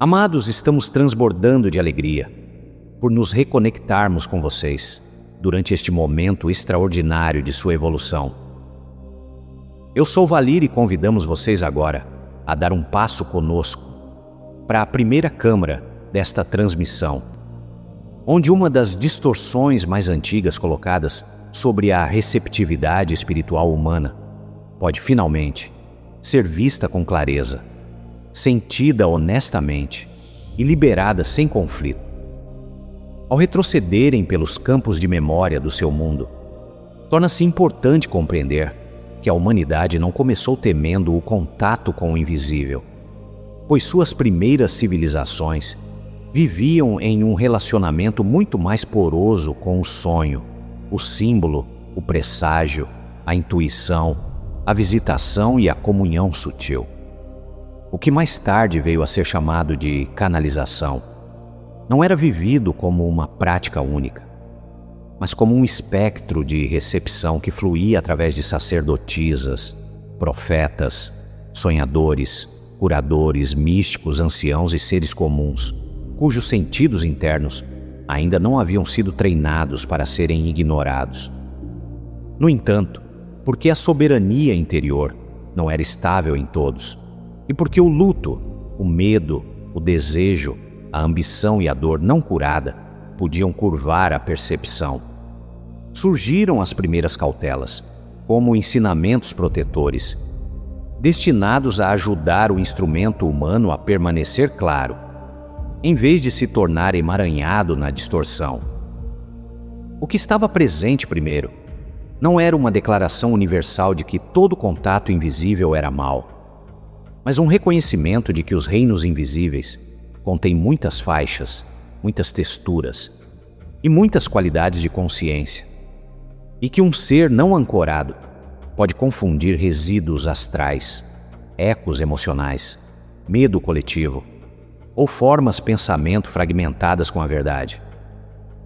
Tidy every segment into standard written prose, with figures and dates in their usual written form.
Amados, estamos transbordando de alegria por nos reconectarmos com vocês durante este momento extraordinário de sua evolução. Eu sou Valir e convidamos vocês agora a dar um passo conosco para a primeira câmara desta transmissão, onde uma das distorções mais antigas colocadas sobre a receptividade espiritual humana pode finalmente ser vista com clareza, sentida honestamente e liberada sem conflito. Ao retrocederem pelos campos de memória do seu mundo, torna-se importante compreender que a humanidade não começou temendo o contato com o invisível, pois suas primeiras civilizações viviam em um relacionamento muito mais poroso com o sonho, o símbolo, o presságio, a intuição, a visitação e a comunhão sutil. O que mais tarde veio a ser chamado de canalização não era vivido como uma prática única, mas como um espectro de recepção que fluía através de sacerdotisas, profetas, sonhadores, curadores, místicos, anciãos e seres comuns, cujos sentidos internos ainda não haviam sido treinados para serem ignorados. No entanto, porque a soberania interior não era estável em todos, e porque o luto, o medo, o desejo, a ambição e a dor não curada podiam curvar a percepção, surgiram as primeiras cautelas, como ensinamentos protetores, destinados a ajudar o instrumento humano a permanecer claro, em vez de se tornar emaranhado na distorção. O que estava presente primeiro não era uma declaração universal de que todo contato invisível era mau, mas um reconhecimento de que os reinos invisíveis contêm muitas faixas, muitas texturas e muitas qualidades de consciência, e que um ser não ancorado pode confundir resíduos astrais, ecos emocionais, medo coletivo ou formas pensamento fragmentadas com a verdade.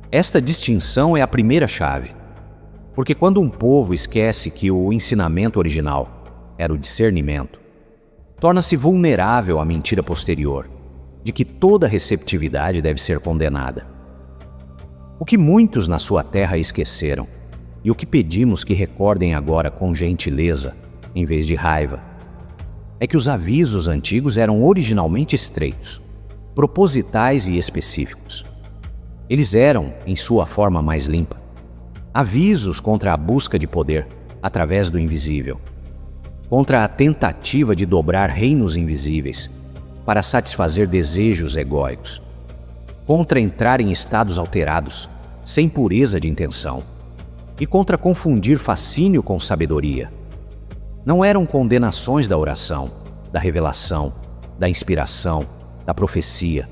Esta distinção é a primeira chave, porque quando um povo esquece que o ensinamento original era o discernimento, torna-se vulnerável à mentira posterior, de que toda receptividade deve ser condenada. O que muitos na sua terra esqueceram, e o que pedimos que recordem agora com gentileza, em vez de raiva, é que os avisos antigos eram originalmente estreitos, propositais e específicos. Eles eram, em sua forma mais limpa, avisos contra a busca de poder através do invisível, contra a tentativa de dobrar reinos invisíveis para satisfazer desejos egóicos, contra entrar em estados alterados, sem pureza de intenção, e contra confundir fascínio com sabedoria. Não eram condenações da oração, da revelação, da inspiração, da profecia,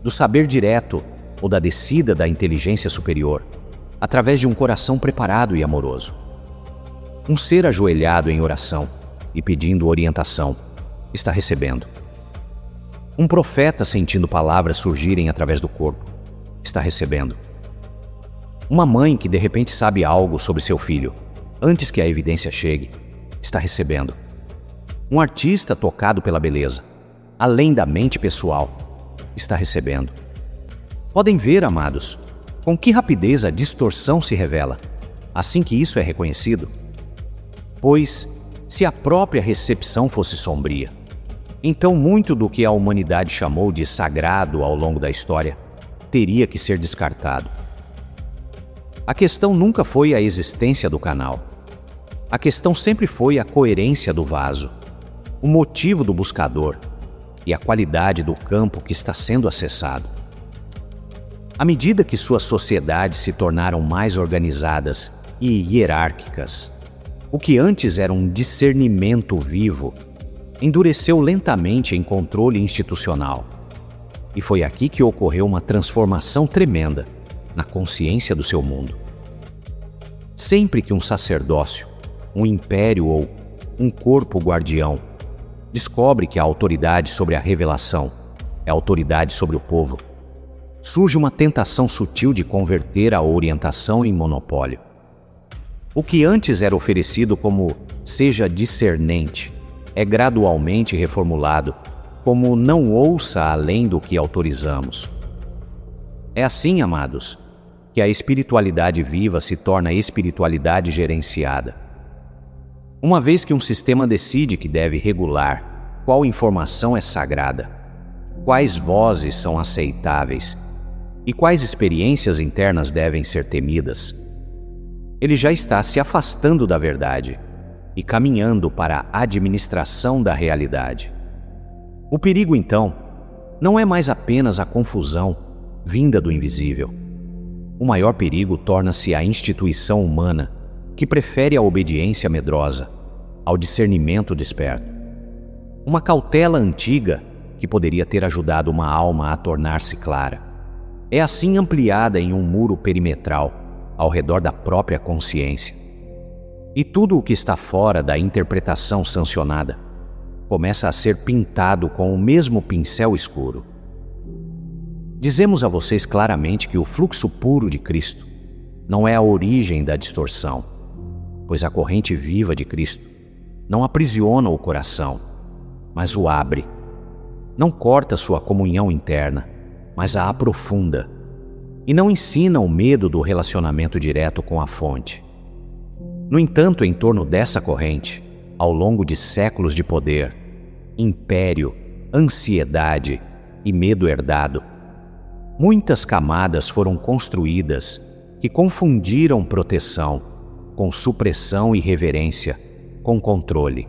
do saber direto ou da descida da inteligência superior, através de um coração preparado e amoroso. Um ser ajoelhado em oração e pedindo orientação está recebendo. Um profeta sentindo palavras surgirem através do corpo está recebendo. Uma mãe que de repente sabe algo sobre seu filho, antes que a evidência chegue, está recebendo. Um artista tocado pela beleza, além da mente pessoal, está recebendo. Podem ver, amados, com que rapidez a distorção se revela, assim que isso é reconhecido? Pois, se a própria recepção fosse sombria, então muito do que a humanidade chamou de sagrado ao longo da história teria que ser descartado. A questão nunca foi a existência do canal. A questão sempre foi a coerência do vaso, o motivo do buscador e a qualidade do campo que está sendo acessado. À medida que suas sociedades se tornaram mais organizadas e hierárquicas, o que antes era um discernimento vivo endureceu lentamente em controle institucional. E foi aqui que ocorreu uma transformação tremenda na consciência do seu mundo. Sempre que um sacerdócio, um império ou um corpo guardião descobre que a autoridade sobre a revelação é a autoridade sobre o povo, surge uma tentação sutil de converter a orientação em monopólio. O que antes era oferecido como seja discernente é gradualmente reformulado como não ouça além do que autorizamos. É assim, amados, que a espiritualidade viva se torna espiritualidade gerenciada. Uma vez que um sistema decide que deve regular qual informação é sagrada, quais vozes são aceitáveis e quais experiências internas devem ser temidas, ele já está se afastando da verdade e caminhando para a administração da realidade. O perigo, então, não é mais apenas a confusão vinda do invisível. O maior perigo torna-se a instituição humana que prefere a obediência medrosa ao discernimento desperto. Uma cautela antiga que poderia ter ajudado uma alma a tornar-se clara é assim ampliada em um muro perimetral ao redor da própria consciência. E tudo o que está fora da interpretação sancionada começa a ser pintado com o mesmo pincel escuro. Dizemos a vocês claramente que o fluxo puro de Cristo não é a origem da distorção, pois a corrente viva de Cristo não aprisiona o coração, mas o abre. Não corta sua comunhão interna, mas a aprofunda. E não ensina o medo do relacionamento direto com a fonte. No entanto, em torno dessa corrente, ao longo de séculos de poder, império, ansiedade e medo herdado, muitas camadas foram construídas que confundiram proteção com supressão e reverência, com controle.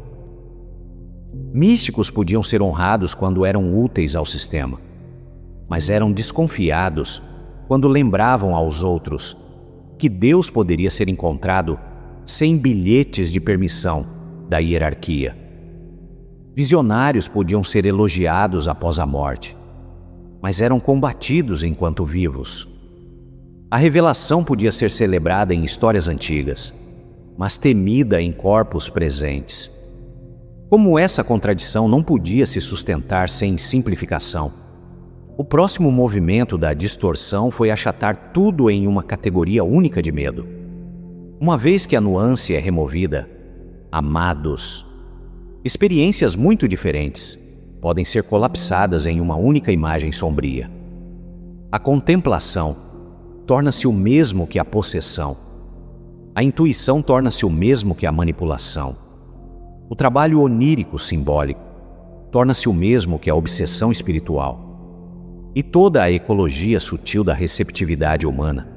Místicos podiam ser honrados quando eram úteis ao sistema, mas eram desconfiados quando lembravam aos outros que Deus poderia ser encontrado sem bilhetes de permissão da hierarquia. Visionários podiam ser elogiados após a morte, mas eram combatidos enquanto vivos. A revelação podia ser celebrada em histórias antigas, mas temida em corpos presentes. Como essa contradição não podia se sustentar sem simplificação, o próximo movimento da distorção foi achatar tudo em uma categoria única de medo. Uma vez que a nuance é removida, amados, experiências muito diferentes podem ser colapsadas em uma única imagem sombria. A contemplação torna-se o mesmo que a possessão. A intuição torna-se o mesmo que a manipulação. O trabalho onírico simbólico torna-se o mesmo que a obsessão espiritual. E toda a ecologia sutil da receptividade humana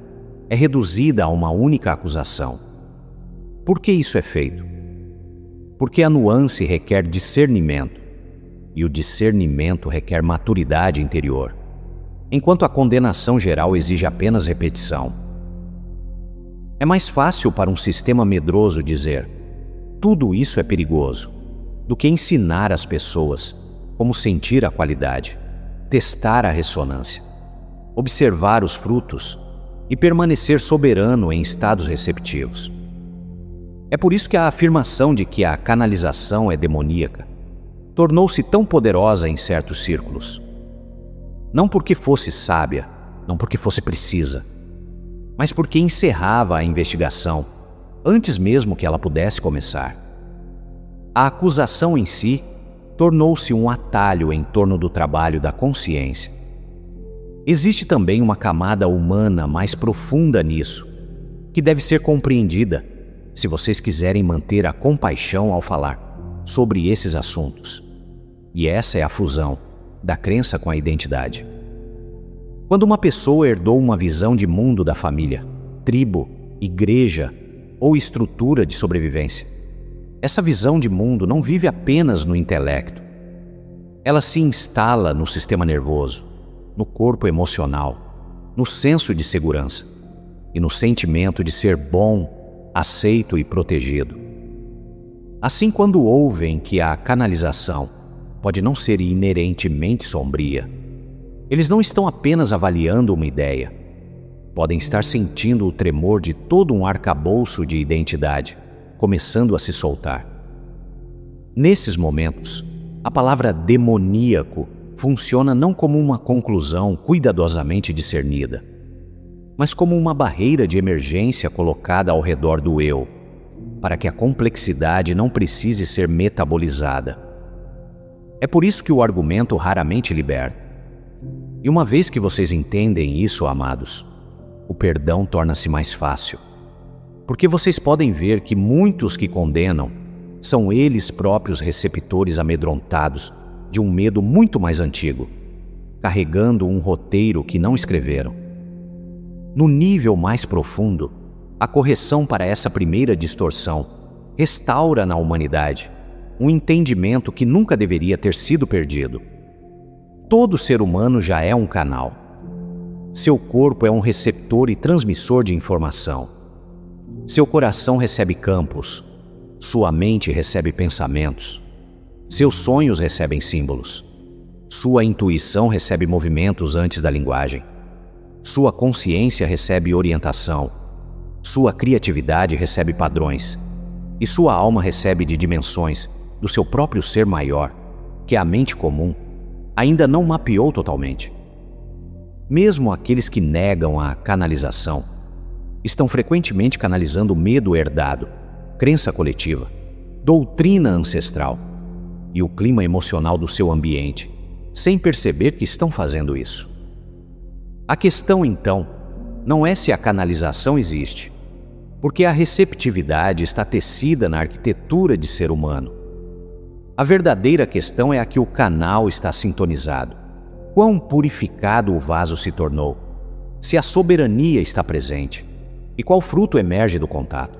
é reduzida a uma única acusação. Por que isso é feito? Porque a nuance requer discernimento, e o discernimento requer maturidade interior, enquanto a condenação geral exige apenas repetição. É mais fácil para um sistema medroso dizer tudo isso é perigoso, do que ensinar às pessoas como sentir a qualidade, testar a ressonância, observar os frutos e permanecer soberano em estados receptivos. É por isso que a afirmação de que a canalização é demoníaca tornou-se tão poderosa em certos círculos. Não porque fosse sábia, não porque fosse precisa, mas porque encerrava a investigação antes mesmo que ela pudesse começar. A acusação em si tornou-se um atalho em torno do trabalho da consciência. Existe também uma camada humana mais profunda nisso, que deve ser compreendida se vocês quiserem manter a compaixão ao falar sobre esses assuntos. E essa é a fusão da crença com a identidade. Quando uma pessoa herdou uma visão de mundo da família, tribo, igreja ou estrutura de sobrevivência, essa visão de mundo não vive apenas no intelecto. Ela se instala no sistema nervoso, no corpo emocional, no senso de segurança e no sentimento de ser bom, aceito e protegido. Assim, quando ouvem que a canalização pode não ser inerentemente sombria, eles não estão apenas avaliando uma ideia, podem estar sentindo o tremor de todo um arcabouço de identidade começando a se soltar. Nesses momentos, a palavra demoníaco funciona não como uma conclusão cuidadosamente discernida, mas como uma barreira de emergência colocada ao redor do eu, para que a complexidade não precise ser metabolizada. É por isso que o argumento raramente liberta. E uma vez que vocês entendem isso, amados, o perdão torna-se mais fácil. Porque vocês podem ver que muitos que condenam são eles próprios receptores amedrontados de um medo muito mais antigo, carregando um roteiro que não escreveram. No nível mais profundo, a correção para essa primeira distorção restaura na humanidade um entendimento que nunca deveria ter sido perdido. Todo ser humano já é um canal. Seu corpo é um receptor e transmissor de informação. Seu coração recebe campos, sua mente recebe pensamentos, seus sonhos recebem símbolos, sua intuição recebe movimentos antes da linguagem, sua consciência recebe orientação, sua criatividade recebe padrões, e sua alma recebe de dimensões do seu próprio ser maior, que a mente comum ainda não mapeou totalmente. Mesmo aqueles que negam a canalização estão frequentemente canalizando medo herdado, crença coletiva, doutrina ancestral e o clima emocional do seu ambiente, sem perceber que estão fazendo isso. A questão, então, não é se a canalização existe, porque a receptividade está tecida na arquitetura de ser humano. A verdadeira questão é a que o canal está sintonizado. Quão purificado o vaso se tornou, se a soberania está presente, e qual fruto emerge do contato.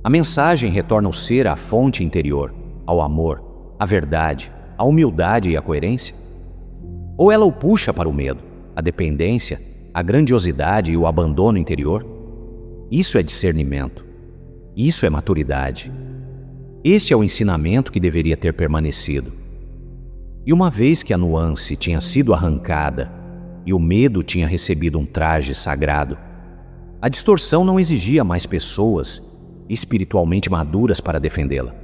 A mensagem retorna o ser à fonte interior, ao amor, à verdade, à humildade e à coerência? Ou ela o puxa para o medo, a dependência, a grandiosidade e o abandono interior? Isso é discernimento. Isso é maturidade. Este é o ensinamento que deveria ter permanecido. E uma vez que a nuance tinha sido arrancada e o medo tinha recebido um traje sagrado, a distorção não exigia mais pessoas espiritualmente maduras para defendê-la.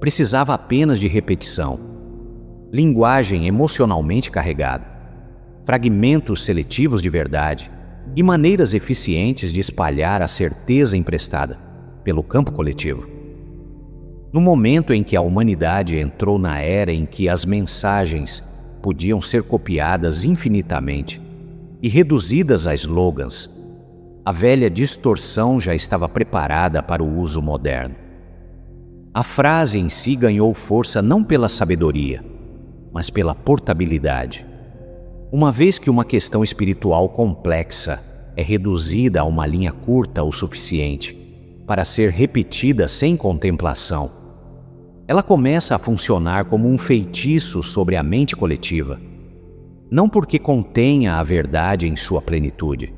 Precisava apenas de repetição, linguagem emocionalmente carregada, fragmentos seletivos de verdade e maneiras eficientes de espalhar a certeza emprestada pelo campo coletivo. No momento em que a humanidade entrou na era em que as mensagens podiam ser copiadas infinitamente e reduzidas a slogans, a velha distorção já estava preparada para o uso moderno. A frase em si ganhou força não pela sabedoria, mas pela portabilidade. Uma vez que uma questão espiritual complexa é reduzida a uma linha curta o suficiente para ser repetida sem contemplação, ela começa a funcionar como um feitiço sobre a mente coletiva, não porque contenha a verdade em sua plenitude,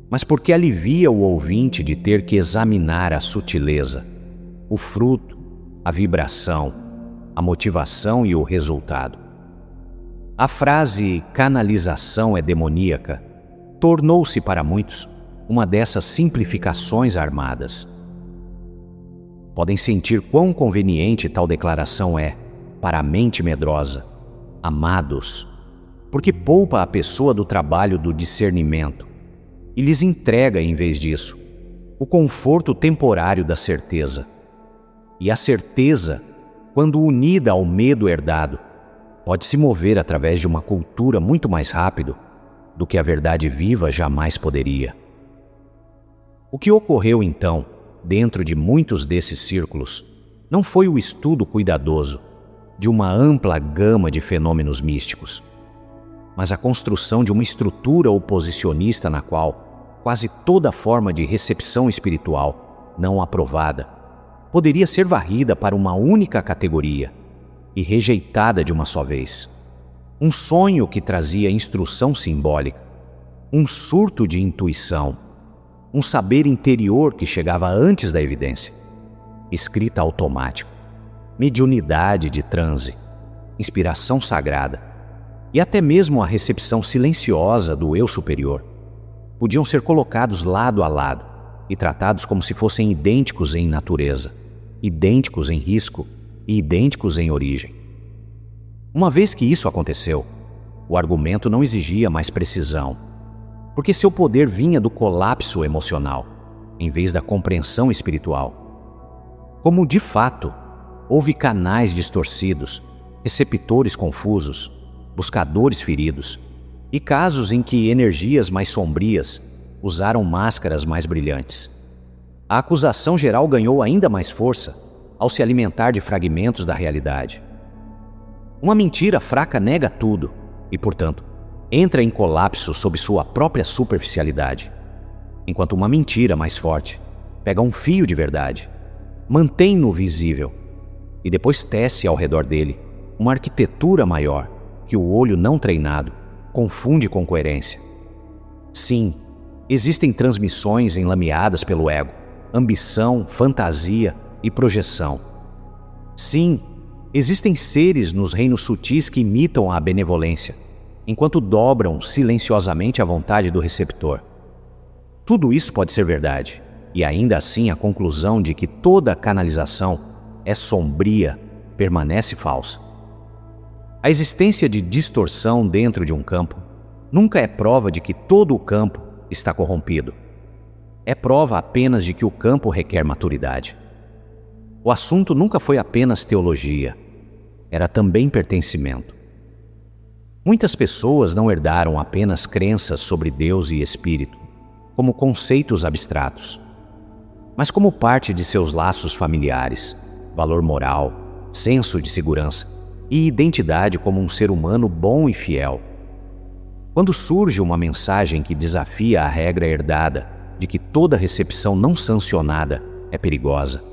mas porque alivia o ouvinte de ter que examinar a sutileza, o fruto, a vibração, a motivação e o resultado. A frase canalização é demoníaca tornou-se para muitos uma dessas simplificações armadas. Podem sentir quão conveniente tal declaração é para a mente medrosa, amados, porque poupa a pessoa do trabalho do discernimento e lhes entrega, em vez disso, o conforto temporário da certeza. E a certeza, quando unida ao medo herdado, pode se mover através de uma cultura muito mais rápido do que a verdade viva jamais poderia. O que ocorreu então, dentro de muitos desses círculos, não foi o estudo cuidadoso de uma ampla gama de fenômenos místicos, mas a construção de uma estrutura oposicionista na qual quase toda forma de recepção espiritual não aprovada poderia ser varrida para uma única categoria e rejeitada de uma só vez. Um sonho que trazia instrução simbólica, um surto de intuição, um saber interior que chegava antes da evidência, escrita automática, mediunidade de transe, inspiração sagrada e até mesmo a recepção silenciosa do eu superior podiam ser colocados lado a lado e tratados como se fossem idênticos em natureza, idênticos em risco e idênticos em origem. Uma vez que isso aconteceu, o argumento não exigia mais precisão, porque seu poder vinha do colapso emocional, em vez da compreensão espiritual. Como de fato, houve canais distorcidos receptores confusos, buscadores feridos, e casos em que energias mais sombrias usaram máscaras mais brilhantes. A acusação geral ganhou ainda mais força ao se alimentar de fragmentos da realidade. Uma mentira fraca nega tudo e, portanto, entra em colapso sob sua própria superficialidade, enquanto uma mentira mais forte pega um fio de verdade, mantém-no visível e depois tece ao redor dele uma arquitetura maior que o olho não treinado confunde com coerência. Sim, existem transmissões enlameadas pelo ego, ambição, fantasia e projeção. Sim, existem seres nos reinos sutis que imitam a benevolência, enquanto dobram silenciosamente a vontade do receptor. Tudo isso pode ser verdade, e ainda assim a conclusão de que toda canalização é sombria permanece falsa. A existência de distorção dentro de um campo nunca é prova de que todo o campo está corrompido. É prova apenas de que o campo requer maturidade. O assunto nunca foi apenas teologia, era também pertencimento. Muitas pessoas não herdaram apenas crenças sobre Deus e Espírito, como conceitos abstratos, mas como parte de seus laços familiares, valor moral, senso de segurança e identidade como um ser humano bom e fiel. Quando surge uma mensagem que desafia a regra herdada de que toda recepção não sancionada é perigosa,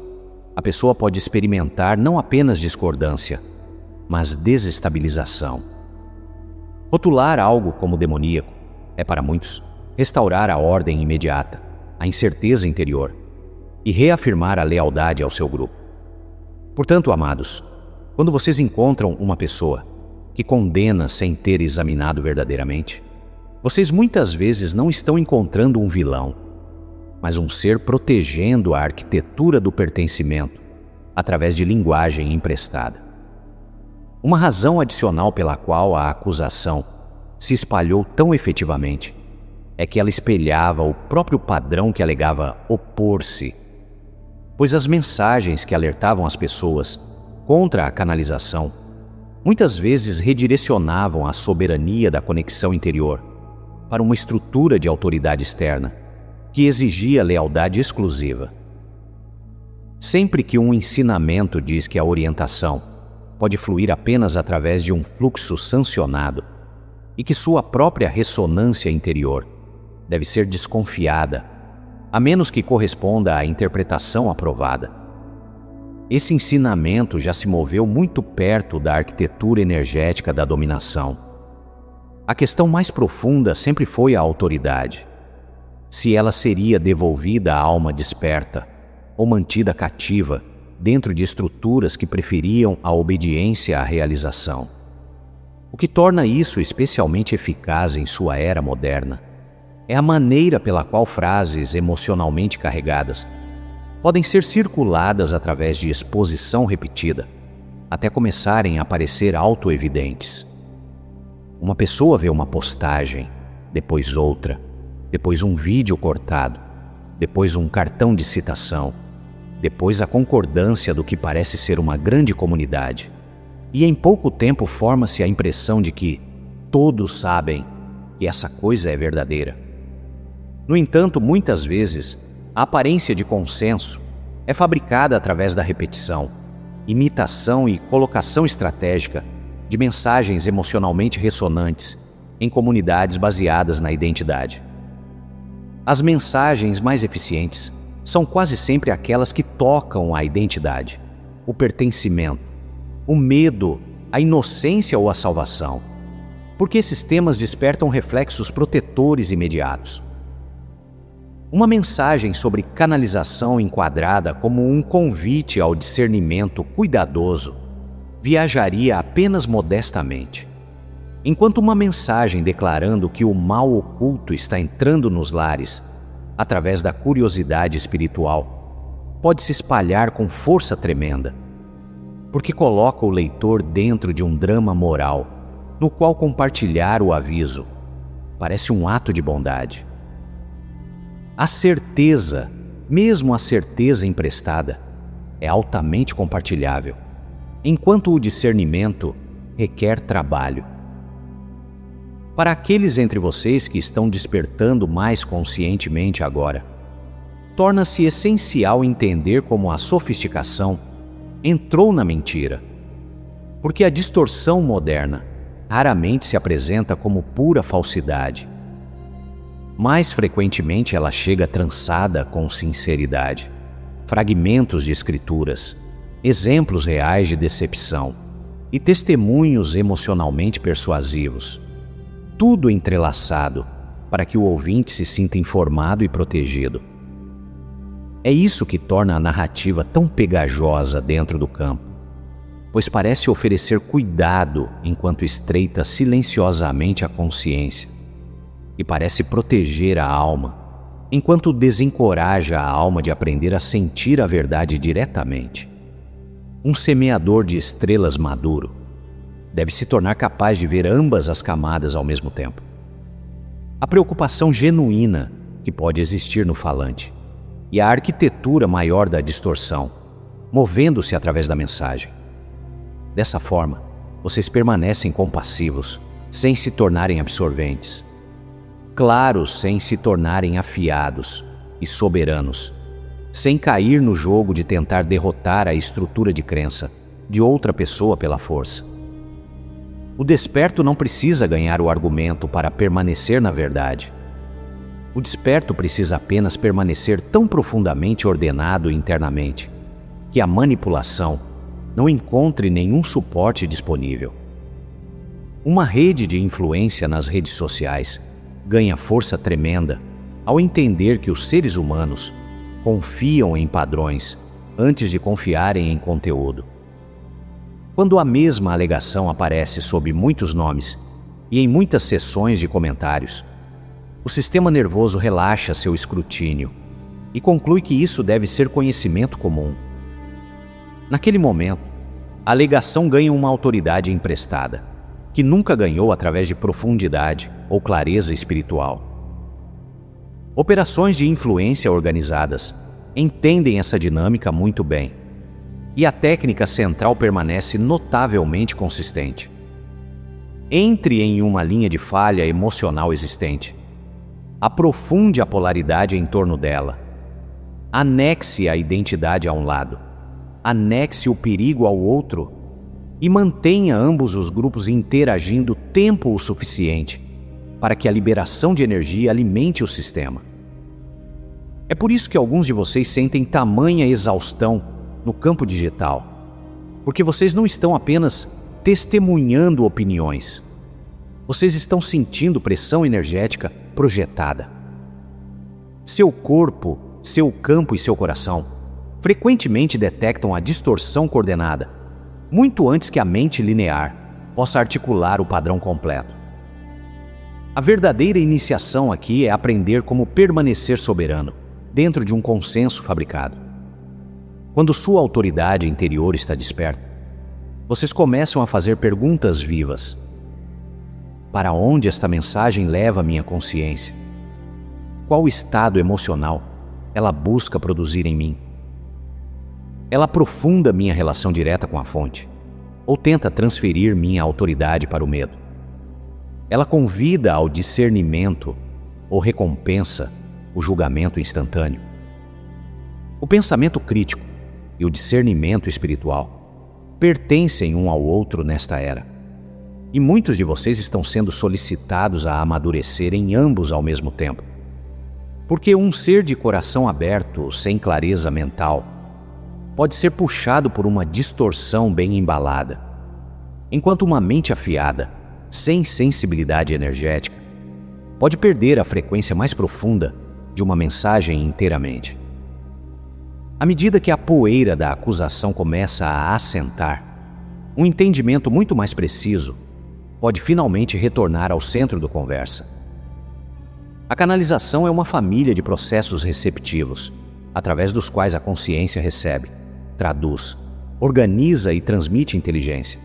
a pessoa pode experimentar não apenas discordância, mas desestabilização. Rotular algo como demoníaco é, para muitos, restaurar a ordem imediata, a incerteza interior e reafirmar a lealdade ao seu grupo. Portanto, amados, quando vocês encontram uma pessoa que condena sem ter examinado verdadeiramente, vocês muitas vezes não estão encontrando um vilão, mas um ser protegendo a arquitetura do pertencimento através de linguagem emprestada. Uma razão adicional pela qual a acusação se espalhou tão efetivamente é que ela espelhava o próprio padrão que alegava opor-se, pois as mensagens que alertavam as pessoas contra a canalização muitas vezes redirecionavam a soberania da conexão interior para uma estrutura de autoridade externa que exigia lealdade exclusiva. Sempre que um ensinamento diz que a orientação pode fluir apenas através de um fluxo sancionado e que sua própria ressonância interior deve ser desconfiada, a menos que corresponda à interpretação aprovada, esse ensinamento já se moveu muito perto da arquitetura energética da dominação. A questão mais profunda sempre foi a autoridade. Se ela seria devolvida à alma desperta ou mantida cativa dentro de estruturas que preferiam a obediência à realização. O que torna isso especialmente eficaz em sua era moderna é a maneira pela qual frases emocionalmente carregadas podem ser circuladas através de exposição repetida, até começarem a parecer autoevidentes. Uma pessoa vê uma postagem, depois outra, depois um vídeo cortado, depois um cartão de citação, depois a concordância do que parece ser uma grande comunidade, e em pouco tempo forma-se a impressão de que todos sabem que essa coisa é verdadeira. No entanto, muitas vezes, a aparência de consenso é fabricada através da repetição, imitação e colocação estratégica de mensagens emocionalmente ressonantes em comunidades baseadas na identidade. As mensagens mais eficientes são quase sempre aquelas que tocam a identidade, o pertencimento, o medo, a inocência ou a salvação, porque esses temas despertam reflexos protetores imediatos. Uma mensagem sobre canalização enquadrada como um convite ao discernimento cuidadoso viajaria apenas modestamente, enquanto uma mensagem declarando que o mal oculto está entrando nos lares através da curiosidade espiritual pode se espalhar com força tremenda, porque coloca o leitor dentro de um drama moral no qual compartilhar o aviso parece um ato de bondade. A certeza, mesmo a certeza emprestada, é altamente compartilhável, enquanto o discernimento requer trabalho. Para aqueles entre vocês que estão despertando mais conscientemente agora, torna-se essencial entender como a sofisticação entrou na mentira, porque a distorção moderna raramente se apresenta como pura falsidade. Mais frequentemente ela chega trançada com sinceridade, fragmentos de escrituras, exemplos reais de decepção e testemunhos emocionalmente persuasivos, tudo entrelaçado para que o ouvinte se sinta informado e protegido. É isso que torna a narrativa tão pegajosa dentro do campo, pois parece oferecer cuidado enquanto estreita silenciosamente a consciência, e parece proteger a alma, enquanto desencoraja a alma de aprender a sentir a verdade diretamente. Um semeador de estrelas maduro deve se tornar capaz de ver ambas as camadas ao mesmo tempo. A preocupação genuína que pode existir no falante e a arquitetura maior da distorção, movendo-se através da mensagem. Dessa forma, vocês permanecem compassivos, sem se tornarem absorventes, claros sem se tornarem afiados e soberanos, sem cair no jogo de tentar derrotar a estrutura de crença de outra pessoa pela força. O desperto não precisa ganhar o argumento para permanecer na verdade. O desperto precisa apenas permanecer tão profundamente ordenado internamente que a manipulação não encontre nenhum suporte disponível. Uma rede de influência nas redes sociais ganha força tremenda ao entender que os seres humanos confiam em padrões antes de confiarem em conteúdo. Quando a mesma alegação aparece sob muitos nomes e em muitas seções de comentários, o sistema nervoso relaxa seu escrutínio e conclui que isso deve ser conhecimento comum. Naquele momento, a alegação ganha uma autoridade emprestada, que nunca ganhou através de profundidade ou clareza espiritual. Operações de influência organizadas entendem essa dinâmica muito bem, e a técnica central permanece notavelmente consistente. Entre em uma linha de falha emocional existente. Aprofunde a polaridade em torno dela. Anexe a identidade a um lado. Anexe o perigo ao outro e mantenha ambos os grupos interagindo tempo o suficiente para que a liberação de energia alimente o sistema. É por isso que alguns de vocês sentem tamanha exaustão no campo digital, porque vocês não estão apenas testemunhando opiniões, vocês estão sentindo pressão energética projetada. Seu corpo, seu campo e seu coração frequentemente detectam a distorção coordenada, muito antes que a mente linear possa articular o padrão completo. A verdadeira iniciação aqui é aprender como permanecer soberano dentro de um consenso fabricado. Quando sua autoridade interior está desperta, vocês começam a fazer perguntas vivas. Para onde esta mensagem leva minha consciência? Qual estado emocional ela busca produzir em mim? Ela aprofunda minha relação direta com a fonte, ou tenta transferir minha autoridade para o medo? Ela convida ao discernimento ou recompensa o julgamento instantâneo? O pensamento crítico e o discernimento espiritual pertencem um ao outro nesta era, e muitos de vocês estão sendo solicitados a amadurecer em ambos ao mesmo tempo. Porque um ser de coração aberto, sem clareza mental, pode ser puxado por uma distorção bem embalada, enquanto uma mente afiada, sem sensibilidade energética, pode perder a frequência mais profunda de uma mensagem inteiramente. À medida que a poeira da acusação começa a assentar, um entendimento muito mais preciso pode finalmente retornar ao centro da conversa. A canalização é uma família de processos receptivos, através dos quais a consciência recebe, traduz, organiza e transmite inteligência,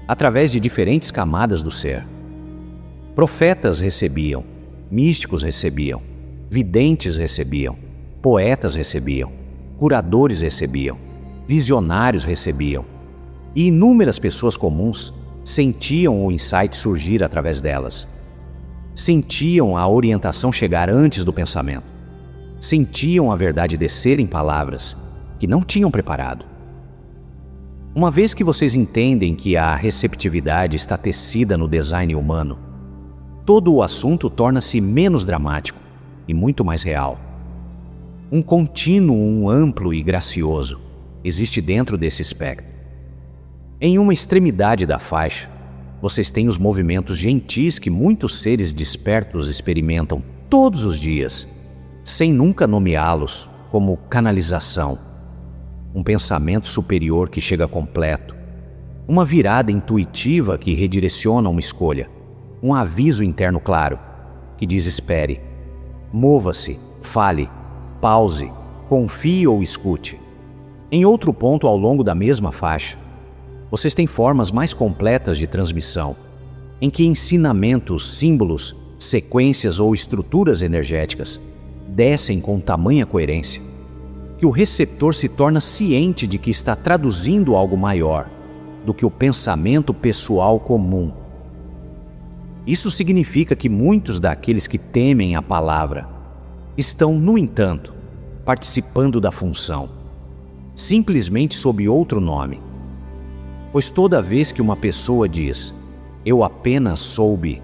através de diferentes camadas do ser. Profetas recebiam, místicos recebiam, videntes recebiam, poetas recebiam, curadores recebiam, visionários recebiam, E inúmeras pessoas comuns sentiam o insight surgir através delas. Sentiam a orientação chegar antes do pensamento. Sentiam a verdade descer em palavras que não tinham preparado. Uma vez que vocês entendem que a receptividade está tecida no design humano, todo o assunto torna-se menos dramático e muito mais real. Um contínuo amplo e gracioso existe dentro desse espectro. Em uma extremidade da faixa, vocês têm os movimentos gentis que muitos seres despertos experimentam todos os dias, sem nunca nomeá-los como canalização. Um pensamento superior que chega completo, uma virada intuitiva que redireciona uma escolha, um aviso interno claro que diz espere, mova-se, fale, pause, confie ou escute. Em outro ponto ao longo da mesma faixa, vocês têm formas mais completas de transmissão, em que ensinamentos, símbolos, sequências ou estruturas energéticas descem com tamanha coerência, que o receptor se torna ciente de que está traduzindo algo maior do que o pensamento pessoal comum. Isso significa que muitos daqueles que temem a palavra estão, no entanto, participando da função, simplesmente sob outro nome. Pois toda vez que uma pessoa diz, eu apenas soube,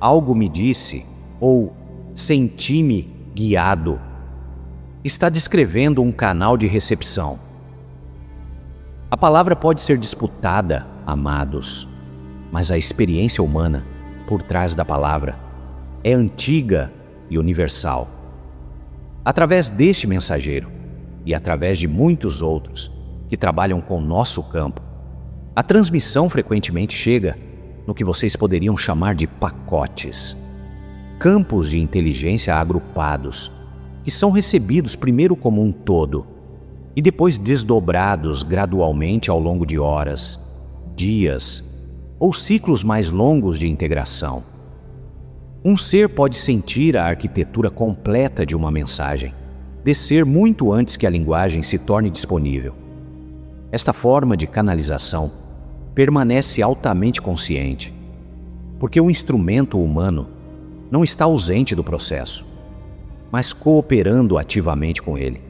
algo me disse, ou senti-me guiado, está descrevendo um canal de recepção. A palavra pode ser disputada, amados, mas a experiência humana, por trás da palavra, é antiga e universal. Através deste mensageiro, e através de muitos outros que trabalham com nosso campo, a transmissão frequentemente chega no que vocês poderiam chamar de pacotes, campos de inteligência agrupados, que são recebidos primeiro como um todo e depois desdobrados gradualmente ao longo de horas, dias ou ciclos mais longos de integração. Um ser pode sentir a arquitetura completa de uma mensagem, descer muito antes que a linguagem se torne disponível. Esta forma de canalização permanece altamente consciente, porque o instrumento humano não está ausente do processo, mas cooperando ativamente com ele,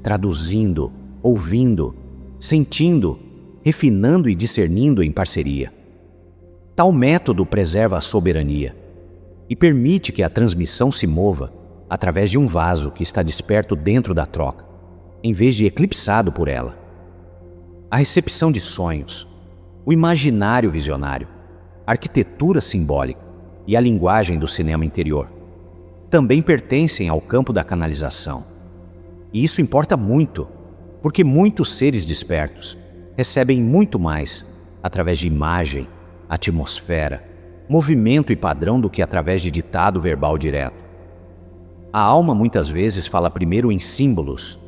traduzindo, ouvindo, sentindo, refinando e discernindo em parceria. Tal método preserva a soberania e permite que a transmissão se mova através de um vaso que está desperto dentro da troca, em vez de eclipsado por ela. A recepção de sonhos, o imaginário visionário, a arquitetura simbólica e a linguagem do cinema interior também pertencem ao campo da canalização. E isso importa muito, porque muitos seres despertos recebem muito mais através de imagem, atmosfera, movimento e padrão do que através de ditado verbal direto. A alma muitas vezes fala primeiro em símbolos,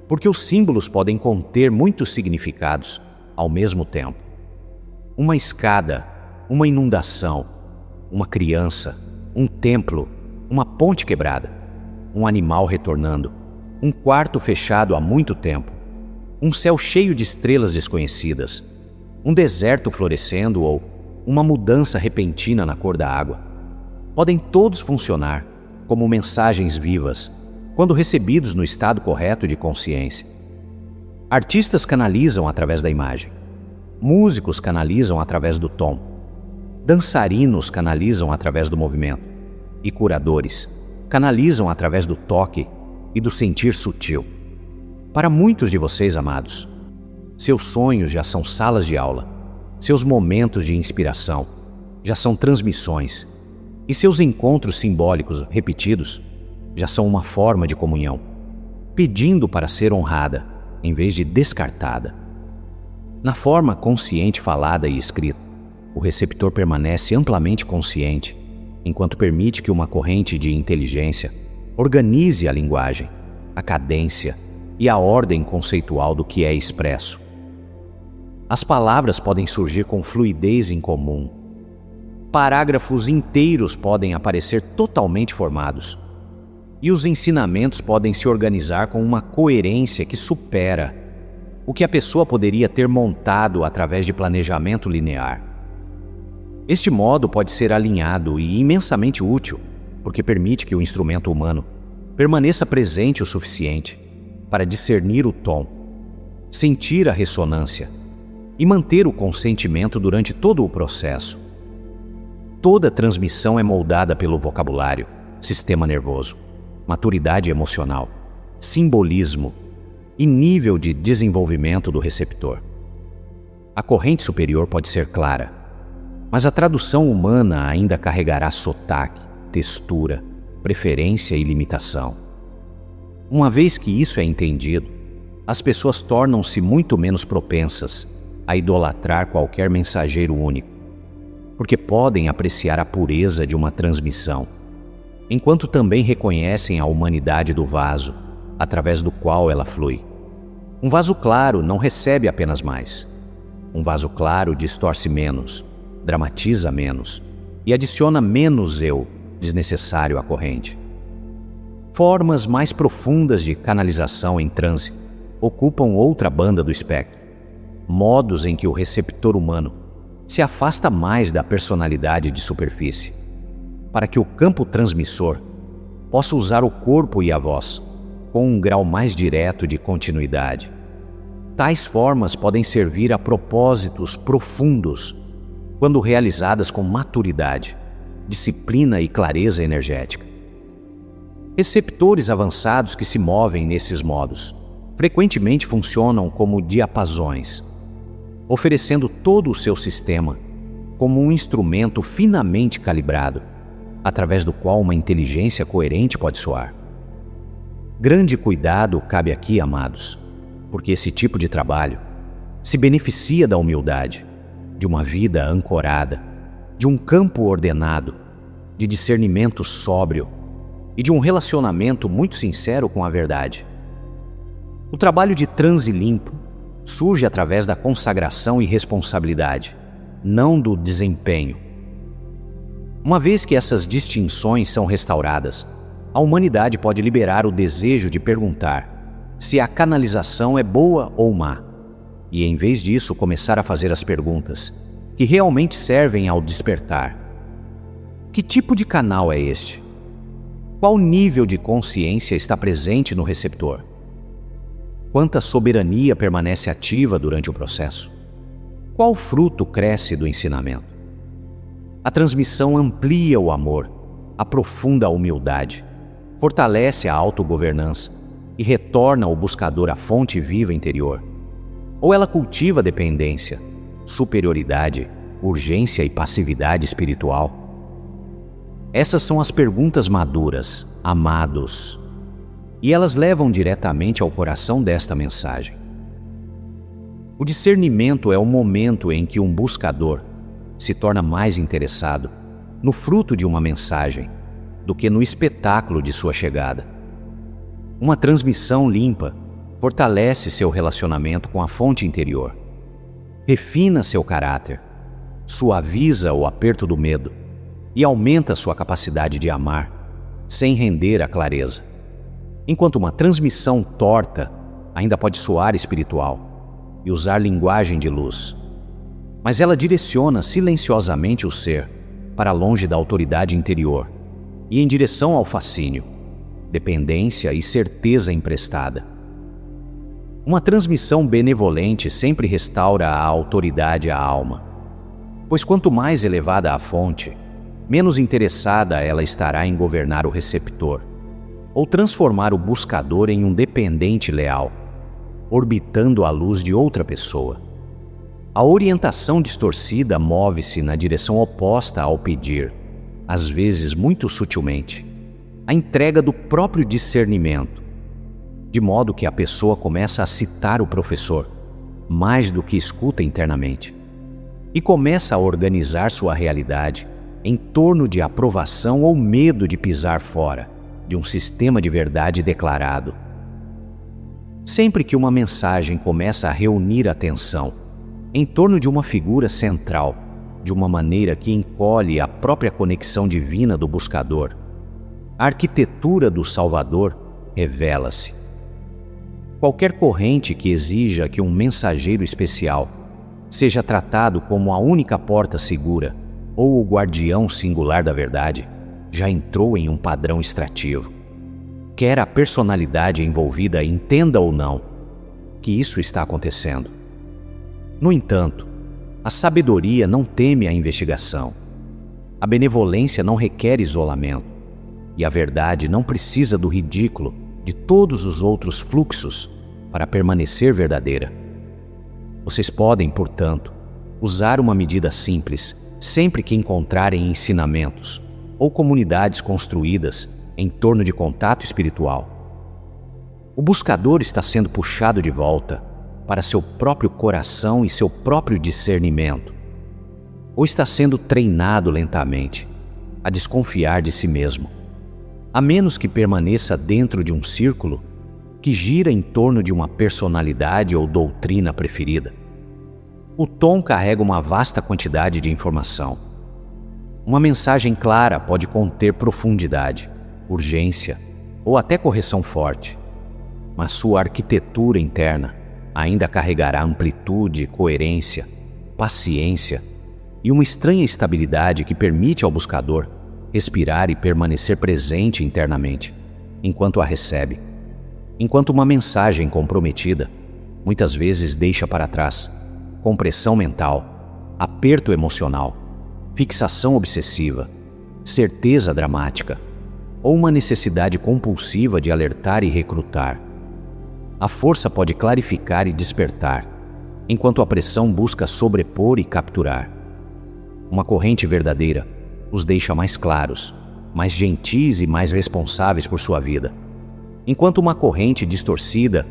porque os símbolos podem conter muitos significados ao mesmo tempo. Uma escada, uma inundação, uma criança, um templo, uma ponte quebrada, um animal retornando, um quarto fechado há muito tempo, um céu cheio de estrelas desconhecidas, um deserto florescendo ou uma mudança repentina na cor da água. Podem todos funcionar como mensagens vivas, quando recebidos no estado correto de consciência. Artistas canalizam através da imagem. Músicos canalizam através do tom. Dançarinos canalizam através do movimento. E curadores canalizam através do toque e do sentir sutil. Para muitos de vocês, amados, seus sonhos já são salas de aula, seus momentos de inspiração já são transmissões, e seus encontros simbólicos repetidos já são uma forma de comunhão, pedindo para ser honrada em vez de descartada. Na forma consciente falada e escrita, o receptor permanece amplamente consciente, enquanto permite que uma corrente de inteligência organize a linguagem, a cadência e a ordem conceitual do que é expresso. As palavras podem surgir com fluidez incomum. Parágrafos inteiros podem aparecer totalmente formados. E os ensinamentos podem se organizar com uma coerência que supera o que a pessoa poderia ter montado através de planejamento linear. Este modo pode ser alinhado e imensamente útil, porque permite que o instrumento humano permaneça presente o suficiente para discernir o tom, sentir a ressonância e manter o consentimento durante todo o processo. Toda transmissão é moldada pelo vocabulário, sistema nervoso, maturidade emocional, simbolismo e nível de desenvolvimento do receptor. A corrente superior pode ser clara, mas a tradução humana ainda carregará sotaque, textura, preferência e limitação. Uma vez que isso é entendido, as pessoas tornam-se muito menos propensas a idolatrar qualquer mensageiro único, porque podem apreciar a pureza de uma transmissão, enquanto também reconhecem a humanidade do vaso, através do qual ela flui. Um vaso claro não recebe apenas mais. Um vaso claro distorce menos, dramatiza menos e adiciona menos eu desnecessário à corrente. Formas mais profundas de canalização em transe ocupam outra banda do espectro, modos em que o receptor humano se afasta mais da personalidade de superfície, para que o campo transmissor possa usar o corpo e a voz com um grau mais direto de continuidade. Tais formas podem servir a propósitos profundos quando realizadas com maturidade, disciplina e clareza energética. Receptores avançados que se movem nesses modos frequentemente funcionam como diapasões, oferecendo todo o seu sistema como um instrumento finamente calibrado, através do qual uma inteligência coerente pode soar. Grande cuidado cabe aqui, amados, porque esse tipo de trabalho se beneficia da humildade, de uma vida ancorada, de um campo ordenado, de discernimento sóbrio e de um relacionamento muito sincero com a verdade. O trabalho de transe limpo surge através da consagração e responsabilidade, não do desempenho. Uma vez que essas distinções são restauradas, a humanidade pode liberar o desejo de perguntar se a canalização é boa ou má, e em vez disso começar a fazer as perguntas que realmente servem ao despertar. Que tipo de canal é este? Qual nível de consciência está presente no receptor? Quanta soberania permanece ativa durante o processo? Qual fruto cresce do ensinamento? A transmissão amplia o amor, aprofunda a humildade, fortalece a autogovernança e retorna o buscador à fonte viva interior? Ou ela cultiva dependência, superioridade, urgência e passividade espiritual? Essas são as perguntas maduras, amados, e elas levam diretamente ao coração desta mensagem. O discernimento é o momento em que um buscador se torna mais interessado no fruto de uma mensagem do que no espetáculo de sua chegada. Uma transmissão limpa fortalece seu relacionamento com a fonte interior, refina seu caráter, suaviza o aperto do medo e aumenta sua capacidade de amar sem render a clareza. Enquanto uma transmissão torta ainda pode soar espiritual e usar linguagem de luz, mas ela direciona silenciosamente o ser para longe da autoridade interior e em direção ao fascínio, dependência e certeza emprestada. Uma transmissão benevolente sempre restaura a autoridade à alma, pois quanto mais elevada a fonte, menos interessada ela estará em governar o receptor ou transformar o buscador em um dependente leal, orbitando à luz de outra pessoa. A orientação distorcida move-se na direção oposta ao pedir, às vezes muito sutilmente, a entrega do próprio discernimento, de modo que a pessoa começa a citar o professor, mais do que escuta internamente, e começa a organizar sua realidade em torno de aprovação ou medo de pisar fora de um sistema de verdade declarado. Sempre que uma mensagem começa a reunir atenção em torno de uma figura central, de uma maneira que encolhe a própria conexão divina do buscador, a arquitetura do Salvador revela-se. Qualquer corrente que exija que um mensageiro especial seja tratado como a única porta segura ou o guardião singular da verdade já entrou em um padrão extrativo. Quer a personalidade envolvida entenda ou não que isso está acontecendo. No entanto, a sabedoria não teme a investigação. A benevolência não requer isolamento. E a verdade não precisa do ridículo de todos os outros fluxos para permanecer verdadeira. Vocês podem, portanto, usar uma medida simples sempre que encontrarem ensinamentos ou comunidades construídas em torno de contato espiritual. O buscador está sendo puxado de volta para seu próprio coração e seu próprio discernimento, ou está sendo treinado lentamente a desconfiar de si mesmo, a menos que permaneça dentro de um círculo que gira em torno de uma personalidade ou doutrina preferida. O tom carrega uma vasta quantidade de informação. Uma mensagem clara pode conter profundidade, urgência ou até correção forte, mas sua arquitetura interna ainda carregará amplitude, coerência, paciência e uma estranha estabilidade que permite ao buscador respirar e permanecer presente internamente, enquanto a recebe. Enquanto uma mensagem comprometida muitas vezes deixa para trás compressão mental, aperto emocional, fixação obsessiva, certeza dramática ou uma necessidade compulsiva de alertar e recrutar. A força pode clarificar e despertar, enquanto a pressão busca sobrepor e capturar. Uma corrente verdadeira os deixa mais claros, mais gentis e mais responsáveis por sua vida, enquanto uma corrente distorcida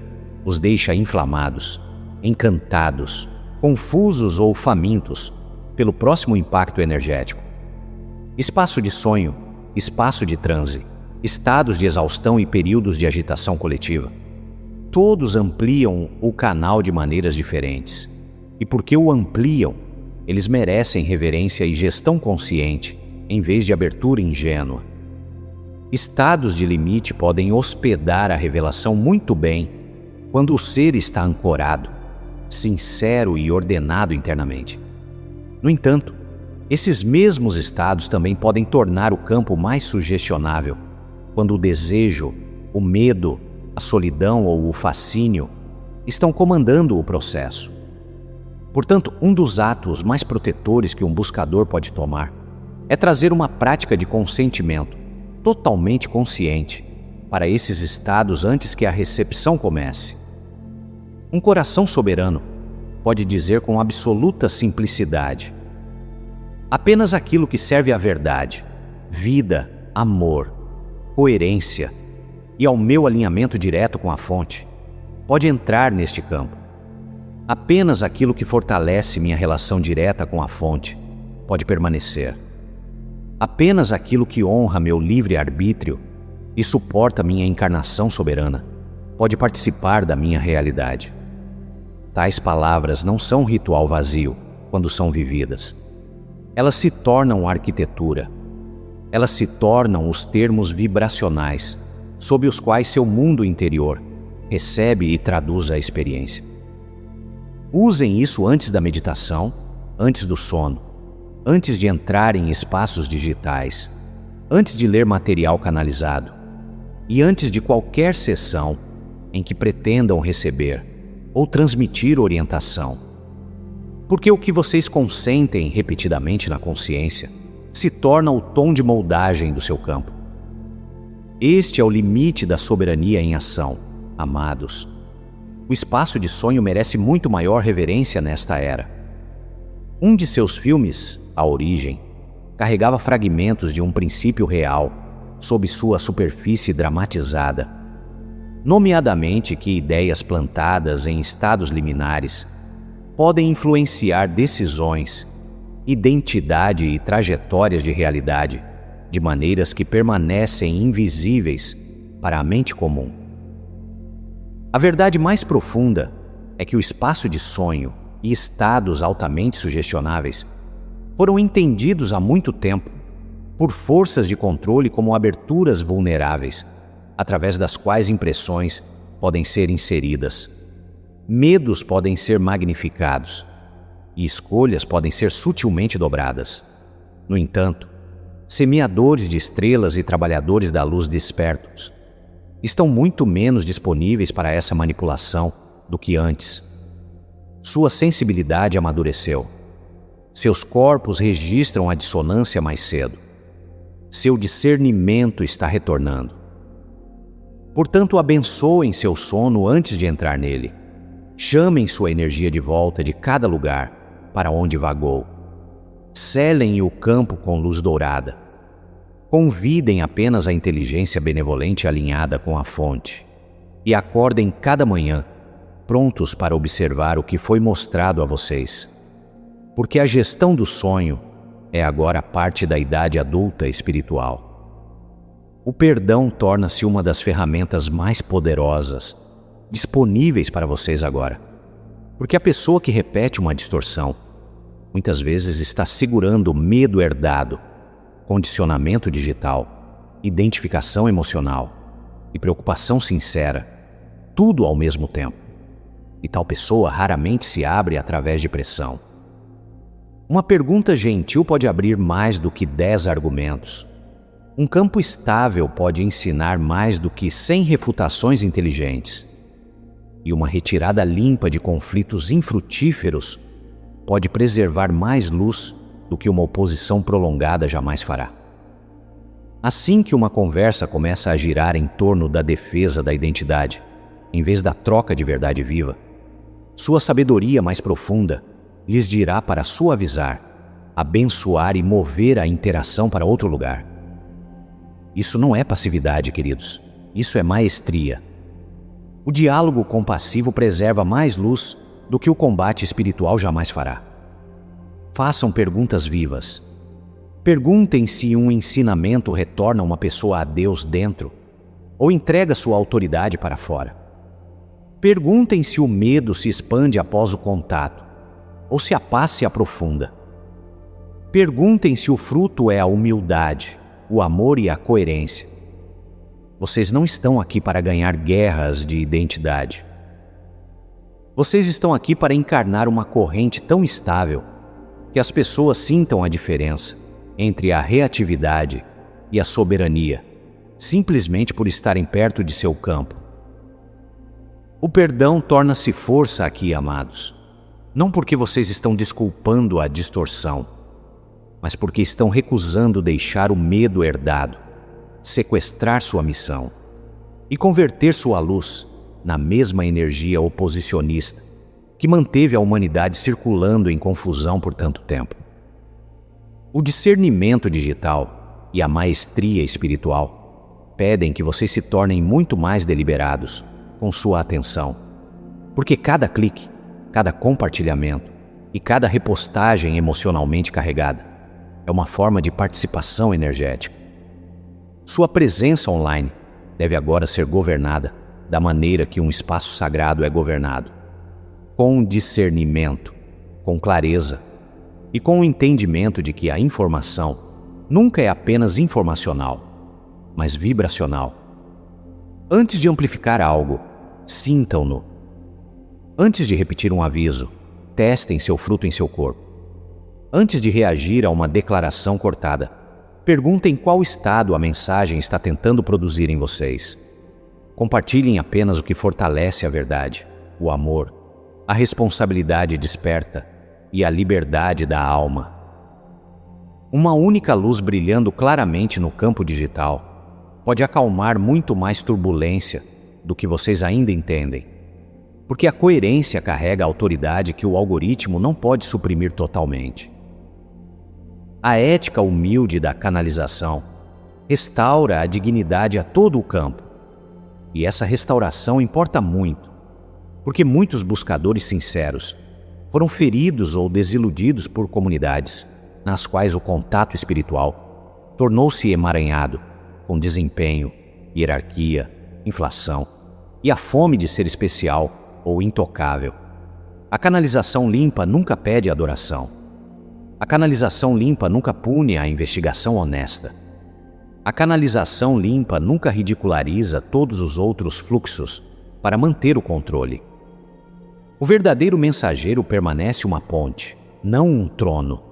os deixa inflamados, encantados, confusos ou famintos pelo próximo impacto energético. Espaço de sonho, espaço de transe, estados de exaustão e períodos de agitação coletiva. Todos ampliam o canal de maneiras diferentes. E porque o ampliam, eles merecem reverência e gestão consciente, em vez de abertura ingênua. Estados de limite podem hospedar a revelação muito bem quando o ser está ancorado, sincero e ordenado internamente. No entanto, esses mesmos estados também podem tornar o campo mais sugestionável quando o desejo, o medo, a solidão ou o fascínio estão comandando o processo. Portanto, um dos atos mais protetores que um buscador pode tomar é trazer uma prática de consentimento totalmente consciente para esses estados antes que a recepção comece. Um coração soberano pode dizer com absoluta simplicidade: apenas aquilo que serve à verdade, vida, amor, coerência e ao meu alinhamento direto com a fonte pode entrar neste campo. Apenas aquilo que fortalece minha relação direta com a fonte pode permanecer. Apenas aquilo que honra meu livre-arbítrio e suporta minha encarnação soberana pode participar da minha realidade. Tais palavras não são ritual vazio quando são vividas. Elas se tornam arquitetura. Elas se tornam os termos vibracionais sob os quais seu mundo interior recebe e traduz a experiência. Usem isso antes da meditação, antes do sono, antes de entrar em espaços digitais, antes de ler material canalizado e antes de qualquer sessão em que pretendam receber ou transmitir orientação. Porque o que vocês consentem repetidamente na consciência se torna o tom de moldagem do seu campo. Este é o limite da soberania em ação, amados. O espaço de sonho merece muito maior reverência nesta era. Um de seus filmes, A Origem, carregava fragmentos de um princípio real sob sua superfície dramatizada, nomeadamente que ideias plantadas em estados liminares podem influenciar decisões, identidade e trajetórias de realidade de maneiras que permanecem invisíveis para a mente comum. A verdade mais profunda é que o espaço de sonho e estados altamente sugestionáveis foram entendidos há muito tempo por forças de controle como aberturas vulneráveis, através das quais impressões podem ser inseridas, medos podem ser magnificados e escolhas podem ser sutilmente dobradas. No entanto, semeadores de estrelas e trabalhadores da luz despertos estão muito menos disponíveis para essa manipulação do que antes. Sua sensibilidade amadureceu. Seus corpos registram a dissonância mais cedo. Seu discernimento está retornando. Portanto, abençoem seu sono antes de entrar nele. Chamem sua energia de volta de cada lugar para onde vagou. Selem o campo com luz dourada. Convidem apenas a inteligência benevolente alinhada com a fonte. E acordem cada manhã, prontos para observar o que foi mostrado a vocês. Porque a gestão do sonho é agora parte da idade adulta espiritual. O perdão torna-se uma das ferramentas mais poderosas disponíveis para vocês agora. Porque a pessoa que repete uma distorção muitas vezes está segurando medo herdado, condicionamento digital, identificação emocional e preocupação sincera, tudo ao mesmo tempo. E tal pessoa raramente se abre através de pressão. Uma pergunta gentil pode abrir mais do que 10 argumentos. Um campo estável pode ensinar mais do que 100 refutações inteligentes. E uma retirada limpa de conflitos infrutíferos pode preservar mais luz do que uma oposição prolongada jamais fará. Assim que uma conversa começa a girar em torno da defesa da identidade, em vez da troca de verdade viva, sua sabedoria mais profunda lhes dirá para suavizar, abençoar e mover a interação para outro lugar. Isso não é passividade, queridos. Isso é maestria. O diálogo compassivo preserva mais luz do que o combate espiritual jamais fará. Façam perguntas vivas. Perguntem se um ensinamento retorna uma pessoa a Deus dentro ou entrega sua autoridade para fora. Perguntem se o medo se expande após o contato ou se a paz se aprofunda. Perguntem se o fruto é a humildade, o amor e a coerência. Vocês não estão aqui para ganhar guerras de identidade. Vocês estão aqui para encarnar uma corrente tão estável que as pessoas sintam a diferença entre a reatividade e a soberania, simplesmente por estarem perto de seu campo. O perdão torna-se força aqui, amados. Não porque vocês estão desculpando a distorção, mas porque estão recusando deixar o medo herdado sequestrar sua missão e converter sua luz na mesma energia oposicionista que manteve a humanidade circulando em confusão por tanto tempo. O discernimento digital e a maestria espiritual pedem que vocês se tornem muito mais deliberados com sua atenção, porque cada clique, cada compartilhamento e cada repostagem emocionalmente carregada é uma forma de participação energética. Sua presença online deve agora ser governada da maneira que um espaço sagrado é governado, com discernimento, com clareza e com o entendimento de que a informação nunca é apenas informacional, mas vibracional. Antes de amplificar algo, sintam-no. Antes de repetir um aviso, testem seu fruto em seu corpo. Antes de reagir a uma declaração cortada, perguntem qual estado a mensagem está tentando produzir em vocês. Compartilhem apenas o que fortalece a verdade, o amor, a responsabilidade desperta e a liberdade da alma. Uma única luz brilhando claramente no campo digital pode acalmar muito mais turbulência do que vocês ainda entendem, porque a coerência carrega a autoridade que o algoritmo não pode suprimir totalmente. A ética humilde da canalização restaura a dignidade a todo o campo. E essa restauração importa muito, porque muitos buscadores sinceros foram feridos ou desiludidos por comunidades nas quais o contato espiritual tornou-se emaranhado com desempenho, hierarquia, inflação e a fome de ser especial ou intocável. A canalização limpa nunca pede adoração. A canalização limpa nunca pune a investigação honesta. A canalização limpa nunca ridiculariza todos os outros fluxos para manter o controle. O verdadeiro mensageiro permanece uma ponte, não um trono.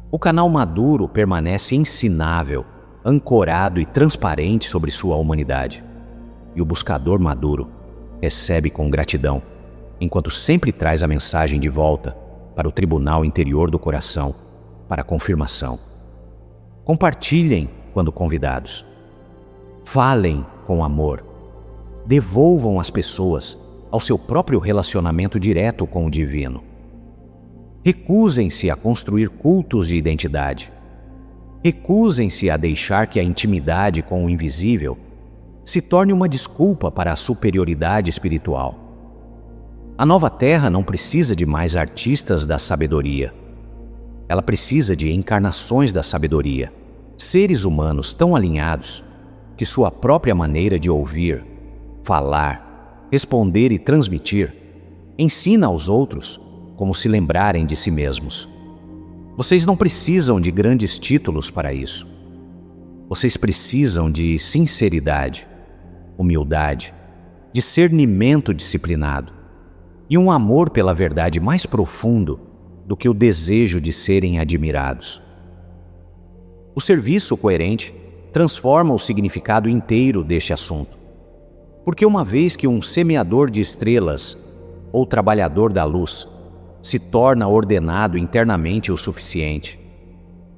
O canal maduro permanece ensinável, ancorado e transparente sobre sua humanidade. E o buscador maduro recebe com gratidão, enquanto sempre traz a mensagem de volta para o tribunal interior do coração, para confirmação. Compartilhem quando convidados. Falem com amor. Devolvam as pessoas ao seu próprio relacionamento direto com o divino. Recusem-se a construir cultos de identidade. Recusem-se a deixar que a intimidade com o invisível se torne uma desculpa para a superioridade espiritual. A nova Terra não precisa de mais artistas da sabedoria. Ela precisa de encarnações da sabedoria, seres humanos tão alinhados que sua própria maneira de ouvir, falar, responder e transmitir ensina aos outros como se lembrarem de si mesmos. Vocês não precisam de grandes títulos para isso. Vocês precisam de sinceridade, humildade, discernimento disciplinado e um amor pela verdade mais profundo do que o desejo de serem admirados. O serviço coerente transforma o significado inteiro deste assunto. Porque uma vez que um semeador de estrelas ou trabalhador da luz se torna ordenado internamente o suficiente,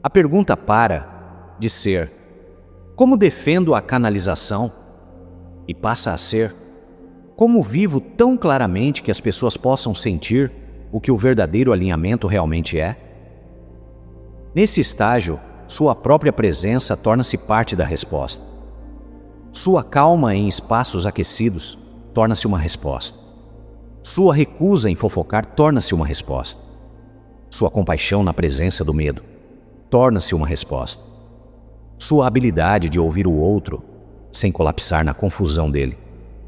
a pergunta para de ser como defendo a canalização e passa a ser como vivo tão claramente que as pessoas possam sentir o que o verdadeiro alinhamento realmente é. Nesse estágio, sua própria presença torna-se parte da resposta. Sua calma em espaços aquecidos torna-se uma resposta. Sua recusa em fofocar torna-se uma resposta. Sua compaixão na presença do medo torna-se uma resposta. Sua habilidade de ouvir o outro, sem colapsar na confusão dele,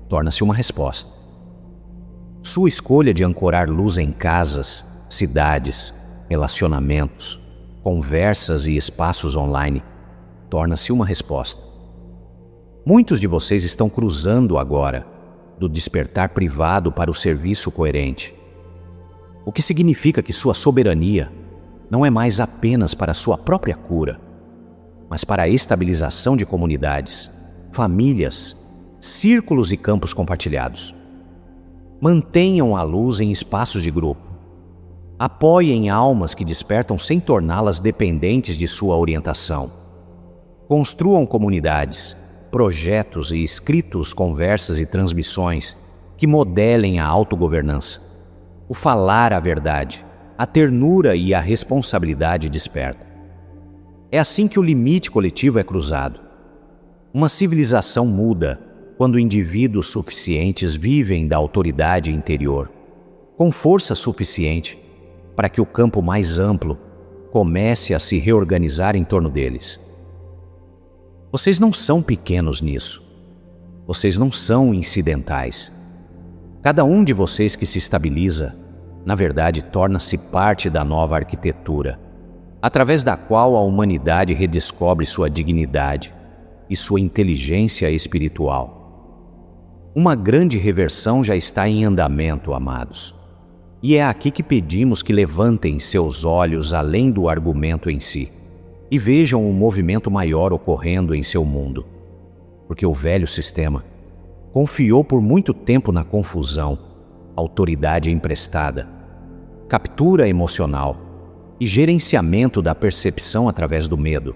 torna-se uma resposta. Sua escolha de ancorar luz em casas, cidades, relacionamentos, conversas e espaços online torna-se uma resposta. Muitos de vocês estão cruzando agora do despertar privado para o serviço coerente, o que significa que sua soberania não é mais apenas para sua própria cura, mas para a estabilização de comunidades, famílias, círculos e campos compartilhados. Mantenham a luz em espaços de grupo. Apoiem almas que despertam sem torná-las dependentes de sua orientação. Construam comunidades, projetos e escritos, conversas e transmissões que modelem a autogovernança, o falar a verdade, a ternura e a responsabilidade desperta. É assim que o limite coletivo é cruzado. Uma civilização muda quando indivíduos suficientes vivem da autoridade interior, com força suficiente para que o campo mais amplo comece a se reorganizar em torno deles. Vocês não são pequenos nisso. Vocês não são incidentais. Cada um de vocês que se estabiliza, na verdade, torna-se parte da nova arquitetura, através da qual a humanidade redescobre sua dignidade e sua inteligência espiritual. Uma grande reversão já está em andamento, amados. E é aqui que pedimos que levantem seus olhos além do argumento em si e vejam um movimento maior ocorrendo em seu mundo. Porque o velho sistema confiou por muito tempo na confusão, autoridade emprestada, captura emocional e gerenciamento da percepção através do medo.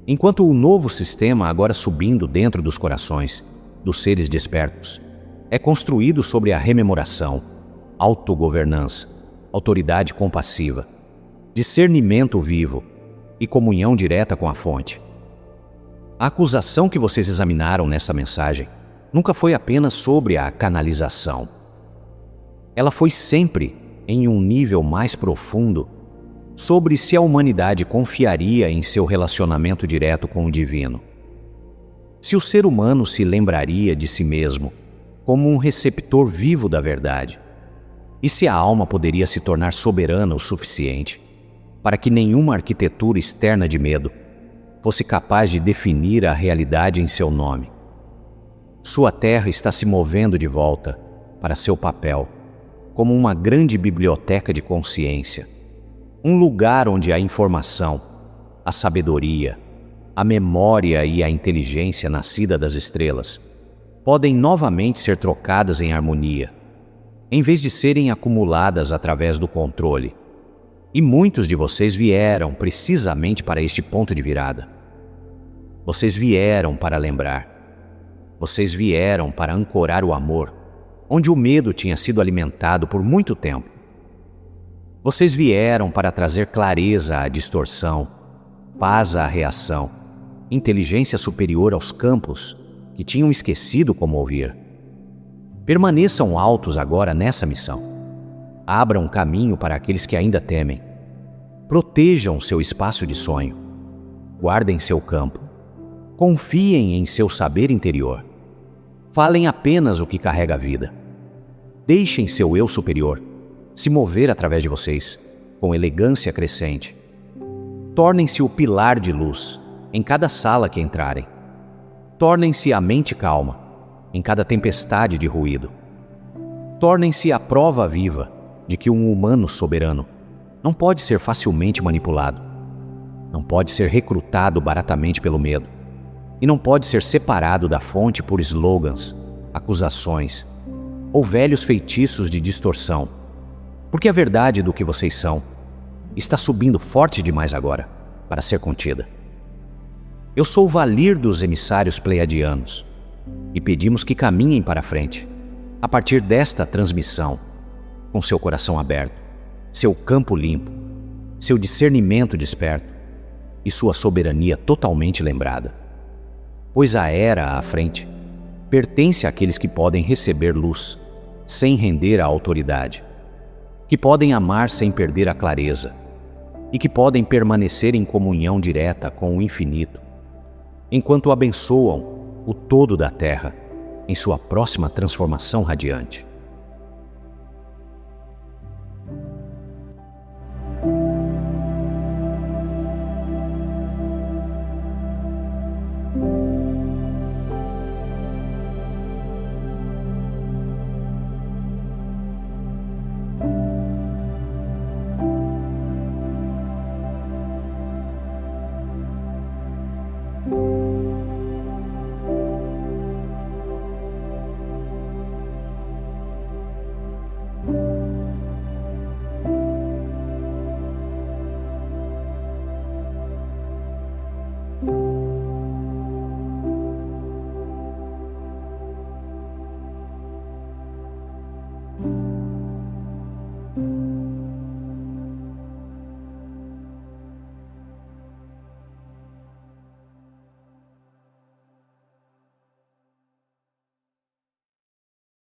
Enquanto o novo sistema, agora subindo dentro dos corações dos seres despertos, é construído sobre a rememoração, autogovernança, autoridade compassiva, discernimento vivo e comunhão direta com a fonte. A acusação que vocês examinaram nessa mensagem nunca foi apenas sobre a canalização. Ela foi sempre, em um nível mais profundo, sobre se a humanidade confiaria em seu relacionamento direto com o divino. Se o ser humano se lembraria de si mesmo como um receptor vivo da verdade, e se a alma poderia se tornar soberana o suficiente para que nenhuma arquitetura externa de medo fosse capaz de definir a realidade em seu nome. Sua terra está se movendo de volta para seu papel, como uma grande biblioteca de consciência, um lugar onde a informação, a sabedoria, a memória e a inteligência nascida das estrelas podem novamente ser trocadas em harmonia, em vez de serem acumuladas através do controle. E muitos de vocês vieram precisamente para este ponto de virada. Vocês vieram para lembrar. Vocês vieram para ancorar o amor, onde o medo tinha sido alimentado por muito tempo. Vocês vieram para trazer clareza à distorção, paz à reação, inteligência superior aos campos que tinham esquecido como ouvir. Permaneçam altos agora nessa missão. Abram caminho para aqueles que ainda temem. Protejam seu espaço de sonho. Guardem seu campo. Confiem em seu saber interior. Falem apenas o que carrega a vida. Deixem seu eu superior se mover através de vocês, com elegância crescente. Tornem-se o pilar de luz em cada sala que entrarem. Tornem-se a mente calma em cada tempestade de ruído. Tornem-se a prova viva de que um humano soberano não pode ser facilmente manipulado, não pode ser recrutado baratamente pelo medo e não pode ser separado da fonte por slogans, acusações ou velhos feitiços de distorção, porque a verdade do que vocês são está subindo forte demais agora para ser contida. Eu sou o Valir dos emissários pleiadianos e pedimos que caminhem para frente, a partir desta transmissão, com seu coração aberto, seu campo limpo, seu discernimento desperto e sua soberania totalmente lembrada. Pois a era à frente pertence àqueles que podem receber luz sem render à autoridade, que podem amar sem perder a clareza e que podem permanecer em comunhão direta com o infinito, enquanto abençoam o todo da Terra em sua próxima transformação radiante.